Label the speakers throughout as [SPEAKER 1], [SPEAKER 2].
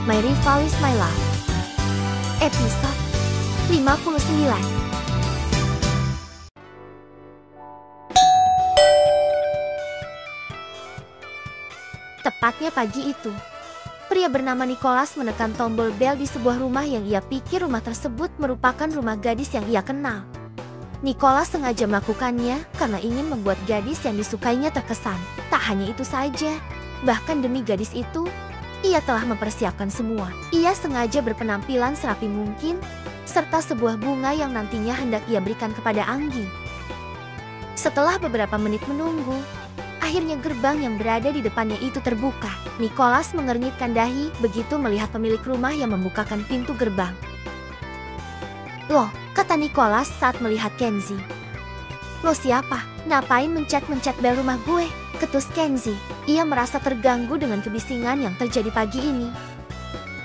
[SPEAKER 1] My Rival is My Love. Episode 59. Tepatnya pagi itu, pria bernama Nicholas menekan tombol bel di sebuah rumah yang ia pikir rumah tersebut merupakan rumah gadis yang ia kenal. Nicholas sengaja melakukannya karena ingin membuat gadis yang disukainya terkesan. Tak hanya itu saja, bahkan demi gadis itu, ia telah mempersiapkan semua. Ia sengaja berpenampilan serapi mungkin, serta sebuah bunga yang nantinya hendak ia berikan kepada Anggi. Setelah beberapa menit menunggu, akhirnya gerbang yang berada di depannya itu terbuka. Nicholas mengernyitkan dahi begitu melihat pemilik rumah yang membukakan pintu gerbang. "Loh," kata Nicholas saat melihat Kenzie. "Lo siapa? Ngapain mencet-mencet bel rumah gue?" ketus Kenzie. Ia merasa terganggu dengan kebisingan yang terjadi pagi ini.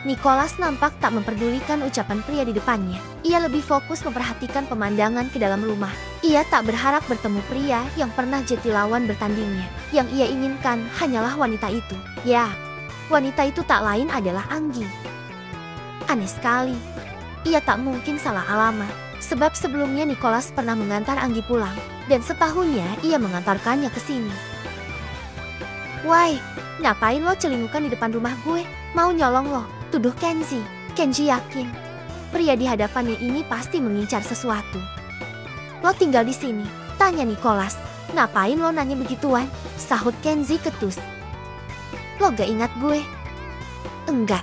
[SPEAKER 1] Nicholas nampak tak memperdulikan ucapan pria di depannya. Ia lebih fokus memperhatikan pemandangan ke dalam rumah. Ia tak berharap bertemu pria yang pernah jadi lawan bertandingnya. Yang ia inginkan hanyalah wanita itu. Ya, wanita itu tak lain adalah Anggi. Aneh sekali. Ia tak mungkin salah alamat. Sebab sebelumnya Nicholas pernah mengantar Anggi pulang. Dan setahunnya ia mengantarkannya ke sini. "Why, ngapain lo celingukan di depan rumah gue? Mau nyolong lo?" tuduh Kenzie. Kenzie yakin pria di hadapannya ini pasti mengincar sesuatu. "Lo tinggal di sini?" tanya Nicholas. "Ngapain lo nanya begituan?" sahut Kenzie ketus. "Lo gak ingat gue?" "Enggak."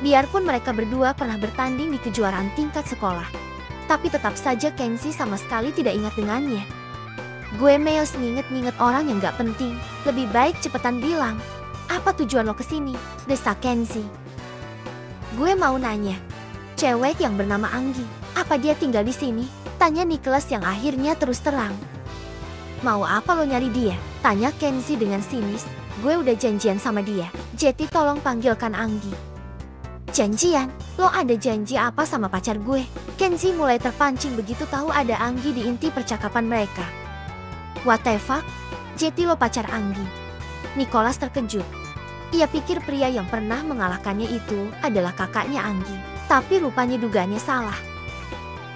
[SPEAKER 1] Biarpun mereka berdua pernah bertanding di kejuaraan tingkat sekolah, tapi tetap saja Kenzie sama sekali tidak ingat dengannya. "Gue meos nginget-nginget orang yang gak penting. Lebih baik cepetan bilang, apa tujuan lo kesini?" desak Kenzie. "Gue mau nanya, cewek yang bernama Anggi, apa dia tinggal di sini?" tanya Nicholas yang akhirnya terus terang. "Mau apa lo nyari dia?" tanya Kenzie dengan sinis. "Gue udah janjian sama dia. Jadi tolong panggilkan Anggi." "Janjian? Lo ada janji apa sama pacar gue?" Kenzie mulai terpancing begitu tahu ada Anggi di inti percakapan mereka. "What the fuck? Jadi lo pacar Anggi?" Nicholas terkejut. Ia pikir pria yang pernah mengalahkannya itu adalah kakaknya Anggi. Tapi rupanya dugaannya salah.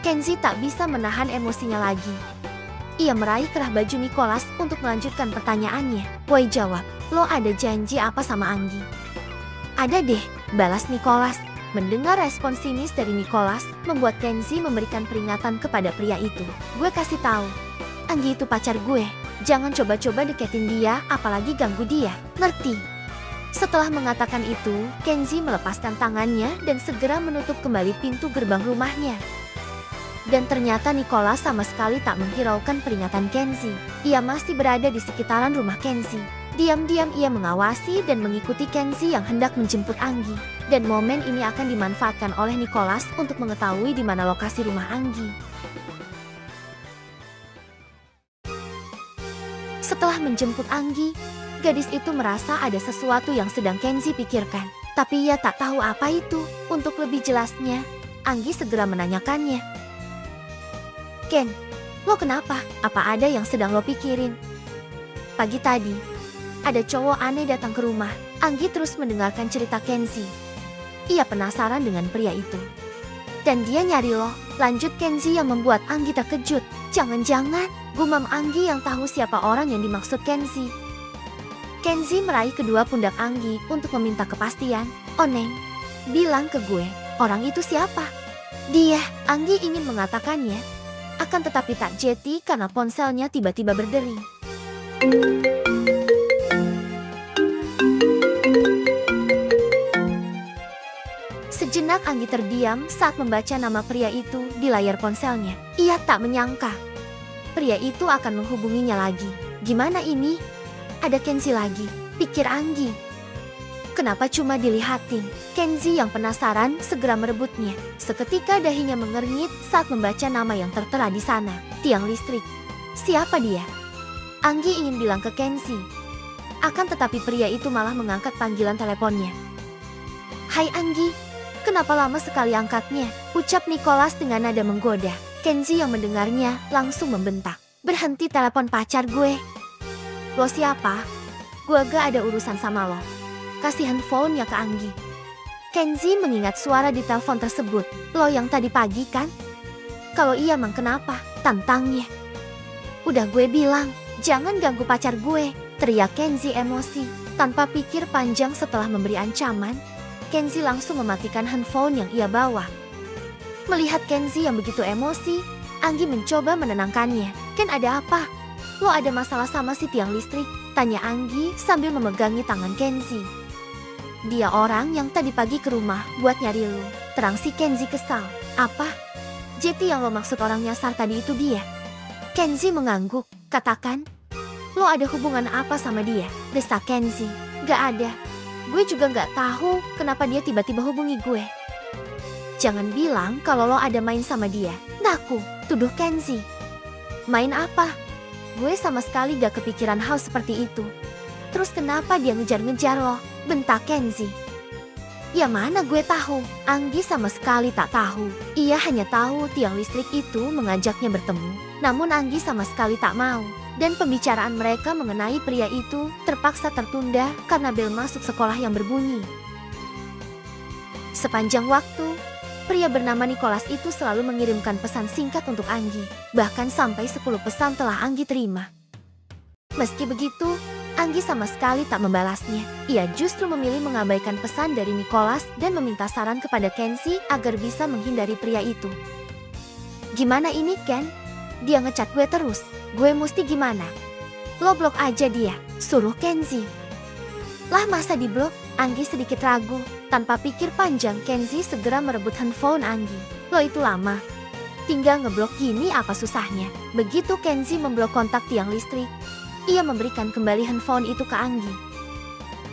[SPEAKER 1] Kenzie tak bisa menahan emosinya lagi. Ia meraih kerah baju Nicholas untuk melanjutkan pertanyaannya. "Woi jawab, lo ada janji apa sama Anggi?" "Ada deh," balas Nicholas. Mendengar respon sinis dari Nicholas, membuat Kenzie memberikan peringatan kepada pria itu. "Gue kasih tahu, Anggi itu pacar gue. Jangan coba-coba deketin dia, apalagi ganggu dia. Ngerti?" Setelah mengatakan itu, Kenzie melepaskan tangannya dan segera menutup kembali pintu gerbang rumahnya. Dan ternyata Nicholas sama sekali tak menghiraukan peringatan Kenzie. Ia masih berada di sekitaran rumah Kenzie. Diam-diam ia mengawasi dan mengikuti Kenzie yang hendak menjemput Anggi. Dan momen ini akan dimanfaatkan oleh Nicholas untuk mengetahui di mana lokasi rumah Anggi. Setelah menjemput Anggi, gadis itu merasa ada sesuatu yang sedang Kenzie pikirkan. Tapi ia tak tahu apa itu. Untuk lebih jelasnya, Anggi segera menanyakannya. "Ken, lo kenapa? Apa ada yang sedang lo pikirin?" "Pagi tadi, ada cowok aneh datang ke rumah." Anggi terus mendengarkan cerita Kenzie. Ia penasaran dengan pria itu. "Dan dia nyari lo," lanjut Kenzie yang membuat Anggi terkejut. "Jangan-jangan," gumam Anggi yang tahu siapa orang yang dimaksud Kenzie. Kenzie meraih kedua pundak Anggi untuk meminta kepastian. "Oh Neng, bilang ke gue, orang itu siapa?" "Dia," Anggi ingin mengatakannya. Akan tetapi tak jadi karena ponselnya tiba-tiba berdering. Sejenak Anggi terdiam saat membaca nama pria itu di layar ponselnya. Ia tak menyangka pria itu akan menghubunginya lagi. Gimana ini? Ada Kenzie lagi, pikir Anggi. Kenapa cuma dilihatin? Kenzie yang penasaran segera merebutnya. Seketika dahinya mengernyit saat membaca nama yang tertera di sana. Tiang listrik. Siapa dia? Anggi ingin bilang ke Kenzie. Akan tetapi pria itu malah mengangkat panggilan teleponnya. "Hai Anggi, kenapa lama sekali angkatnya?" ucap Nicholas dengan nada menggoda. Kenzie yang mendengarnya langsung membentak. "Berhenti telepon pacar gue." "Lo siapa? Gue gak ada urusan sama lo." Kasih handphonenya ke Anggi. Kenzi mengingat suara di telepon tersebut. Lo yang tadi pagi kan? Kalau iya emang kenapa? Tantangnya. Udah gue bilang, jangan ganggu pacar gue, teriak Kenzi emosi. Tanpa pikir panjang setelah memberi ancaman, Kenzi langsung mematikan handphone yang ia bawa. Melihat Kenzi yang begitu emosi, Anggi mencoba menenangkannya. Ken, ada apa? Lo ada masalah sama si tiang listrik? Tanya Anggi sambil memegangi tangan Kenzi. Dia orang yang tadi pagi ke rumah buat nyari lo, terang si Kenzi kesal. Apa? Jeti yang lo maksud orang nyasar tadi itu dia? Kenzi mengangguk. Katakan, lo ada hubungan apa sama dia? Desak Kenzi. Gak ada. Gue juga gak tahu kenapa dia tiba-tiba hubungi gue. Jangan bilang kalau lo ada main sama dia. Naku, tuduh Kenzi. Main apa? Gue sama sekali gak kepikiran hal seperti itu. Terus kenapa dia ngejar-ngejar lo? Bentak Kenzi. Ya mana gue tahu. Anggi sama sekali tak tahu. Ia hanya tahu tiang listrik itu mengajaknya bertemu. Namun Anggi sama sekali tak mau. Dan pembicaraan mereka mengenai pria itu terpaksa tertunda karena bel masuk sekolah yang berbunyi. Sepanjang waktu, pria bernama Nicholas itu selalu mengirimkan pesan singkat untuk Anggi. Bahkan sampai 10 pesan telah Anggi terima. Meski begitu, Anggi sama sekali tak membalasnya. Ia justru memilih mengabaikan pesan dari Nicholas dan meminta saran kepada Kenzi agar bisa menghindari pria itu. Gimana ini Ken? Dia ngecat gue terus. Gue mesti gimana? Lo blok aja dia, suruh Kenzi. Lah masa di blok? Anggi sedikit ragu. Tanpa pikir panjang, Kenzi segera merebut handphone Anggi. Lo itu lama. Tinggal ngeblok gini apa susahnya? Begitu Kenzi memblok kontak tiang listrik, ia memberikan kembali handphone itu ke Anggi.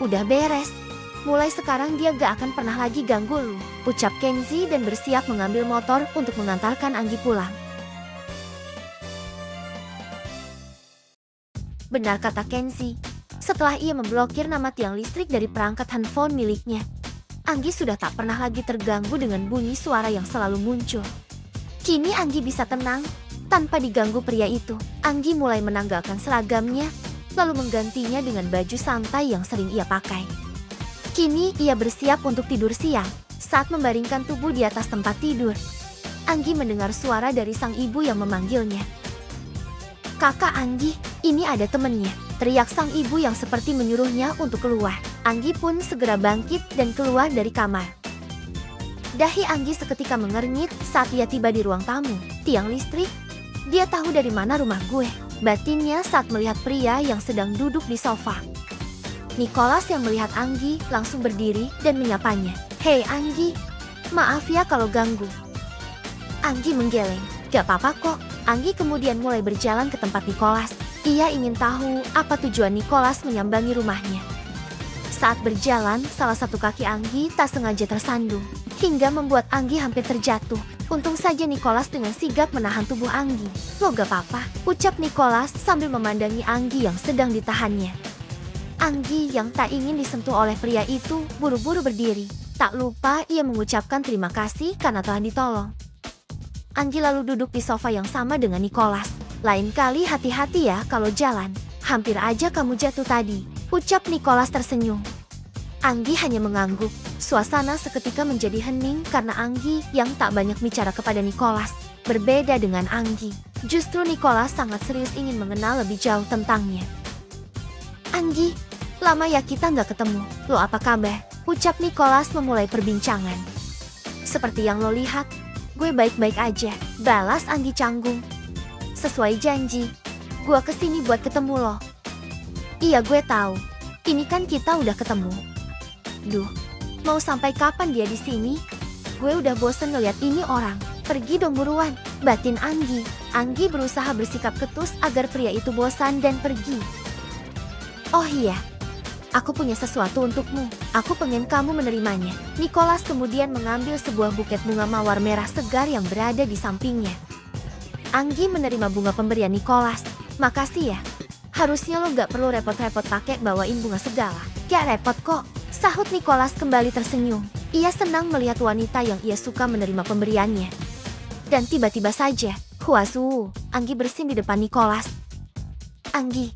[SPEAKER 1] Udah beres. Mulai sekarang dia gak akan pernah lagi ganggu lu, ucap Kenzi dan bersiap mengambil motor untuk mengantarkan Anggi pulang. Benar kata Kenzi. Setelah ia memblokir nama tiang listrik dari perangkat handphone miliknya, Anggi sudah tak pernah lagi terganggu dengan bunyi suara yang selalu muncul. Kini Anggi bisa tenang tanpa diganggu pria itu. Anggi mulai menanggalkan seragamnya, lalu menggantinya dengan baju santai yang sering ia pakai. Kini ia bersiap untuk tidur siang. Saat membaringkan tubuh di atas tempat tidur, Anggi mendengar suara dari sang ibu yang memanggilnya. Kakak Anggi, ini ada temennya, teriak sang ibu yang seperti menyuruhnya untuk keluar. Anggi pun segera bangkit dan keluar dari kamar. Dahi Anggi seketika mengernyit saat ia tiba di ruang tamu. Tiang listrik? Dia tahu dari mana rumah gue, batinnya saat melihat pria yang sedang duduk di sofa. Nicholas yang melihat Anggi langsung berdiri dan menyapanya. Hei Anggi, maaf ya kalau ganggu. Anggi menggeleng. Gak apa-apa kok. Anggi kemudian mulai berjalan ke tempat Nicholas. Ia ingin tahu apa tujuan Nicholas menyambangi rumahnya. Saat berjalan, salah satu kaki Anggi tak sengaja tersandung, hingga membuat Anggi hampir terjatuh. Untung saja Nicholas dengan sigap menahan tubuh Anggi. Lo gak apa-apa, ucap Nicholas sambil memandangi Anggi yang sedang ditahannya. Anggi yang tak ingin disentuh oleh pria itu buru-buru berdiri. Tak lupa ia mengucapkan terima kasih karena telah ditolong. Anggi lalu duduk di sofa yang sama dengan Nicholas. Lain kali hati-hati ya kalau jalan. Hampir aja kamu jatuh tadi, ucap Nicholas tersenyum. Anggi hanya mengangguk. Suasana seketika menjadi hening karena Anggi yang tak banyak bicara kepada Nicholas. Berbeda dengan Anggi, justru Nicholas sangat serius ingin mengenal lebih jauh tentangnya. Anggi, lama ya kita nggak ketemu. Lo apa kabar? Ucap Nicholas memulai perbincangan. Seperti yang lo lihat, gue baik-baik aja, balas Anggi canggung. Sesuai janji, gue kesini buat ketemu lo. Iya gue tahu, ini kan kita udah ketemu. Duh, mau sampai kapan dia di sini? Gue udah bosen ngeliat ini orang. Pergi dong buruan, batin Anggi. Anggi berusaha bersikap ketus agar pria itu bosan dan pergi. Oh iya, aku punya sesuatu untukmu. Aku pengen kamu menerimanya. Nicholas kemudian mengambil sebuah buket bunga mawar merah segar yang berada di sampingnya. Anggi menerima bunga pemberian Nicholas. Makasih ya. Harusnya lo gak perlu repot-repot pakai bawain bunga segala. Gak repot kok, sahut Nicholas kembali tersenyum. Ia senang melihat wanita yang ia suka menerima pemberiannya. Dan tiba-tiba saja, huasu, Anggi bersin di depan Nicholas. Anggi,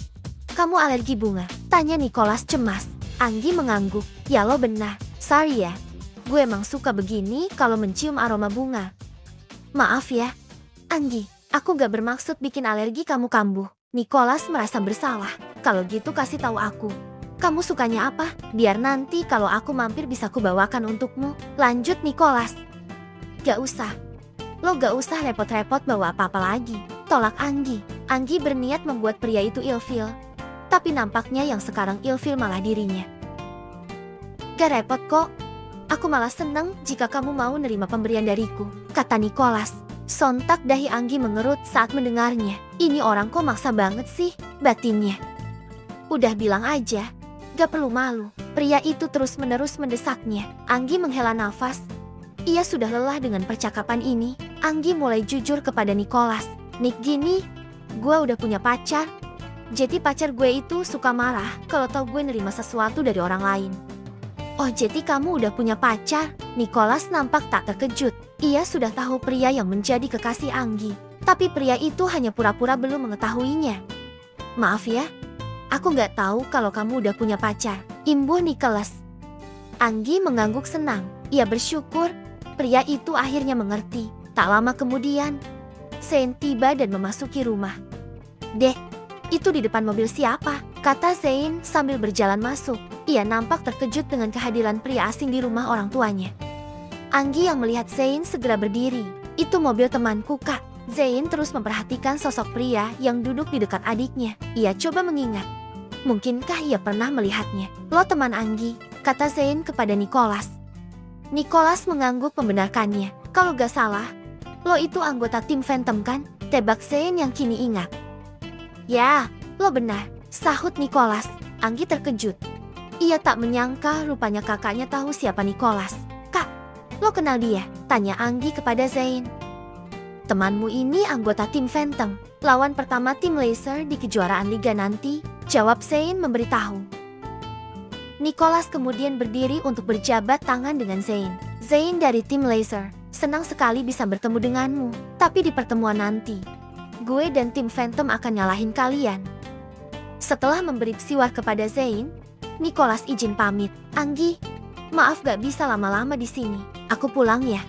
[SPEAKER 1] kamu alergi bunga? Tanya Nicholas cemas. Anggi mengangguk. Ya lo benar, sorry ya. Gue emang suka begini kalau mencium aroma bunga. Maaf ya, Anggi, aku gak bermaksud bikin alergi kamu kambuh. Nicholas merasa bersalah. Kalau gitu kasih tahu aku. Kamu sukanya apa? Biar nanti kalau aku mampir bisa kubawakan untukmu. Lanjut Nicholas. Gak usah. Lo gak usah repot-repot bawa apa-apa lagi. Tolak Anggi. Anggi berniat membuat pria itu ilfil. Tapi nampaknya yang sekarang ilfil malah dirinya. Gak repot kok. Aku malah seneng jika kamu mau nerima pemberian dariku, kata Nicholas. Sontak dahi Anggi mengerut saat mendengarnya. Ini orang kok maksa banget sih, batinnya. Udah bilang aja, gak perlu malu. Pria itu terus-menerus mendesaknya. Anggi menghela nafas. Ia sudah lelah dengan percakapan ini. Anggi mulai jujur kepada Nicholas. Nik gini, gue udah punya pacar. Jadi pacar gue itu suka marah kalau tahu gue nerima sesuatu dari orang lain. Oh jadi kamu udah punya pacar? Nicholas nampak tak terkejut. Ia sudah tahu pria yang menjadi kekasih Anggi. Tapi pria itu hanya pura-pura belum mengetahuinya. Maaf ya, aku gak tahu kalau kamu udah punya pacar, imbuh Nicholas. Anggi mengangguk senang. Ia bersyukur pria itu akhirnya mengerti. Tak lama kemudian, Zain tiba dan memasuki rumah. Deh, itu di depan mobil siapa? Kata Zain sambil berjalan masuk. Ia nampak terkejut dengan kehadiran pria asing di rumah orang tuanya. Anggi yang melihat Zain segera berdiri. Itu mobil temanku kak. Zain terus memperhatikan sosok pria yang duduk di dekat adiknya. Ia coba mengingat. Mungkinkah ia pernah melihatnya? Lo teman Anggi, kata Zain kepada Nicholas. Nicholas mengangguk membenarkannya. Kalau gak salah, lo itu anggota tim Phantom kan? Tebak Zain yang kini ingat. Ya, lo benar, sahut Nicholas. Anggi terkejut. Ia tak menyangka rupanya kakaknya tahu siapa Nicholas. Kak, lo kenal dia? Tanya Anggi kepada Zain. Temanmu ini anggota tim Phantom, lawan pertama tim Laser di kejuaraan liga nanti, jawab Zain memberitahu. Nicholas kemudian berdiri untuk berjabat tangan dengan Zain. Zain dari tim Laser, senang sekali bisa bertemu denganmu, tapi di pertemuan nanti, gue dan tim Phantom akan nyalahin kalian. Setelah memberi psiwar kepada Zain, Nicholas izin pamit. Anggi, maaf gak bisa lama-lama di sini. Aku pulang ya.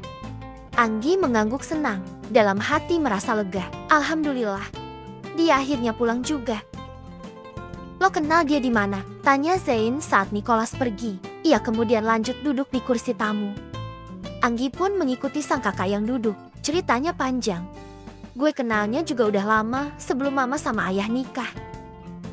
[SPEAKER 1] Anggi mengangguk senang. Dalam hati merasa lega. Alhamdulillah. Dia akhirnya pulang juga. Lo kenal dia di mana? Tanya Zain saat Nicholas pergi. Ia kemudian lanjut duduk di kursi tamu. Anggi pun mengikuti sang kakak yang duduk. Ceritanya panjang. Gue kenalnya juga udah lama sebelum mama sama ayah nikah.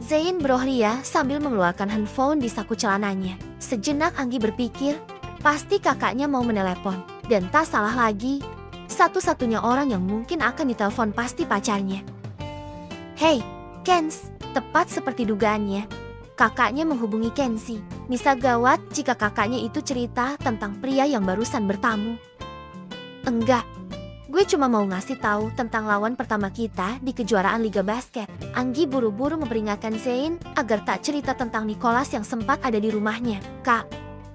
[SPEAKER 1] Zain berohria sambil mengeluarkan handphone di saku celananya. Sejenak Anggi berpikir, pasti kakaknya mau menelepon. Dan tak salah lagi, satu-satunya orang yang mungkin akan ditelepon pasti pacarnya. Hey, Kenz, tepat seperti dugaannya. Kakaknya menghubungi Kenzie. Bisa gawat jika kakaknya itu cerita tentang pria yang barusan bertamu. Enggak. Gue cuma mau ngasih tahu tentang lawan pertama kita di kejuaraan Liga Basket. Anggi buru-buru memperingatkan Zain agar tak cerita tentang Nicholas yang sempat ada di rumahnya. Kak,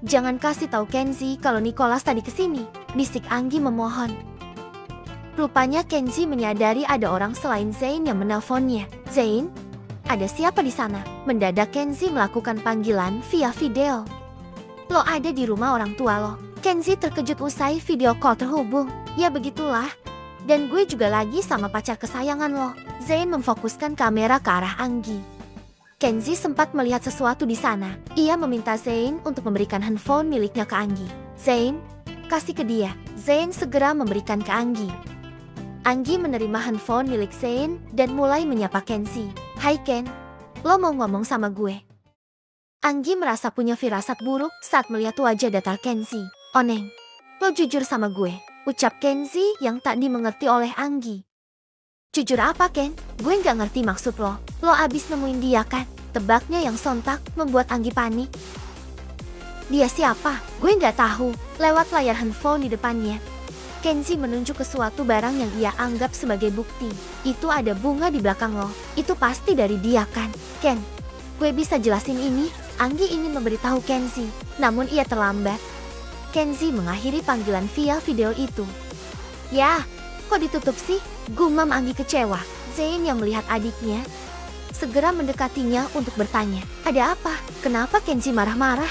[SPEAKER 1] jangan kasih tahu Kenzie kalau Nicholas tadi kesini, bisik Anggi memohon. Rupanya Kenzie menyadari ada orang selain Zain yang menelponnya. Zain, ada siapa di sana? Mendadak Kenzie melakukan panggilan via video. Lo ada di rumah orang tua lo. Kenzie terkejut usai video call terhubung. Ya begitulah. Dan gue juga lagi sama pacar kesayangan lo. Zain memfokuskan kamera ke arah Anggi. Kenzie sempat melihat sesuatu di sana. Ia meminta Zain untuk memberikan handphone miliknya ke Anggi. Zain, kasih ke dia. Zain segera memberikan ke Anggi. Anggi menerima handphone milik Zain dan mulai menyapa Kenzie. Hai Ken, lo mau ngomong sama gue? Anggi merasa punya firasat buruk saat melihat wajah datar Kenzie. Oneng, lo jujur sama gue, ucap Kenzie yang tak dimengerti oleh Anggi. Jujur apa Ken? Gue gak ngerti maksud lo. Lo abis nemuin dia kan? Tebaknya yang sontak membuat Anggi panik. Dia siapa? Gue gak tahu. Lewat layar handphone di depannya, Kenzie menunjuk ke suatu barang yang ia anggap sebagai bukti. Itu ada bunga di belakang lo. Itu pasti dari dia kan? Ken, gue bisa jelasin ini. Anggi ingin memberitahu Kenzie, namun ia terlambat. Kenzie mengakhiri panggilan via video itu. Ya, kok ditutup sih? Gumam Anggi kecewa. Zain yang melihat adiknya segera mendekatinya untuk bertanya. Ada apa? Kenapa Kenzie marah-marah?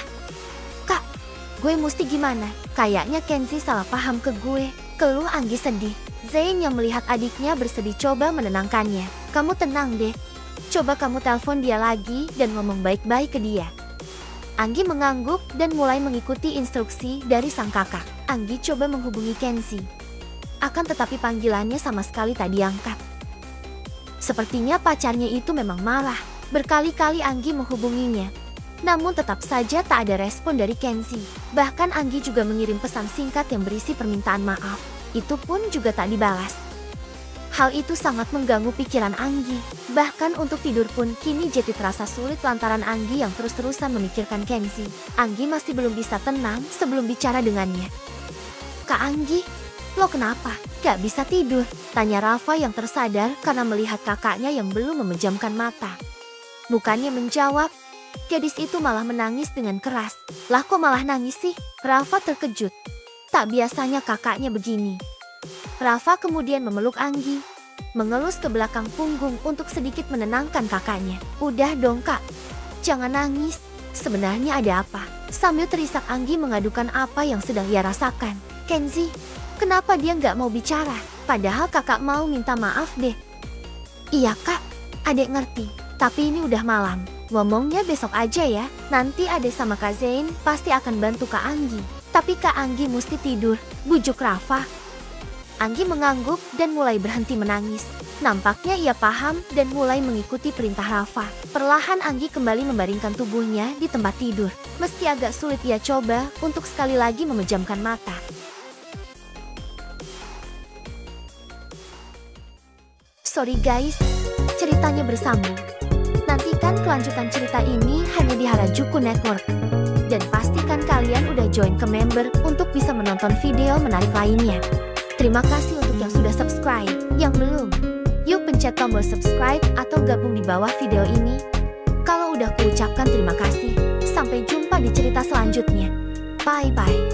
[SPEAKER 1] Kak, Gue mesti gimana? Kayaknya Kenzi salah paham ke gue. Keluh Anggi sedih. Zain yang melihat adiknya bersedih coba menenangkannya. Kamu tenang deh. Coba kamu telepon dia lagi dan ngomong baik-baik ke dia. Anggi mengangguk dan mulai mengikuti instruksi dari sang kakak. Anggi coba menghubungi Kenzi. Akan tetapi panggilannya sama sekali tak diangkat. Sepertinya pacarnya itu memang marah. Berkali-kali Anggi menghubunginya. Namun tetap saja tak ada respon dari Kenzi. Bahkan Anggi juga mengirim pesan singkat yang berisi permintaan maaf. Itu pun juga tak dibalas. Hal itu sangat mengganggu pikiran Anggi. Bahkan untuk tidur pun kini jadi terasa sulit lantaran Anggi yang terus-terusan memikirkan Kenzi. Anggi masih belum bisa tenang sebelum bicara dengannya. Kak Anggi, lo kenapa? Gak bisa tidur? Tanya Rafa yang tersadar karena melihat kakaknya yang belum memejamkan mata. Bukannya menjawab, gadis itu malah menangis dengan keras. Lah kok malah nangis sih? Rafa terkejut. Tak biasanya kakaknya begini. Rafa kemudian memeluk Anggi, mengelus ke belakang punggung untuk sedikit menenangkan kakaknya. Udah dong kak, jangan nangis. Sebenarnya ada apa? Sambil terisak Anggi mengadukan apa yang sedang ia rasakan. Kenzi, kenapa dia nggak mau bicara? Padahal kakak mau minta maaf deh. Iya kak, adek ngerti. Tapi ini udah malam. Ngomongnya besok aja ya. Nanti adek sama Kak Zain pasti akan bantu Kak Anggi. Tapi Kak Anggi mesti tidur, bujuk Rafa. Anggi mengangguk dan mulai berhenti menangis. Nampaknya ia paham dan mulai mengikuti perintah Rafa. Perlahan Anggi kembali membaringkan tubuhnya di tempat tidur. Meski agak sulit ia coba untuk sekali lagi memejamkan mata. Sorry guys, ceritanya bersambung. Nantikan kelanjutan cerita ini hanya di Harajuku Network. Dan pastikan kalian udah join ke member untuk bisa menonton video menarik lainnya. Terima kasih untuk yang sudah subscribe. Yang belum, yuk pencet tombol subscribe atau gabung di bawah video ini. Kalau udah kuucapkan terima kasih. Sampai jumpa di cerita selanjutnya. Bye-bye.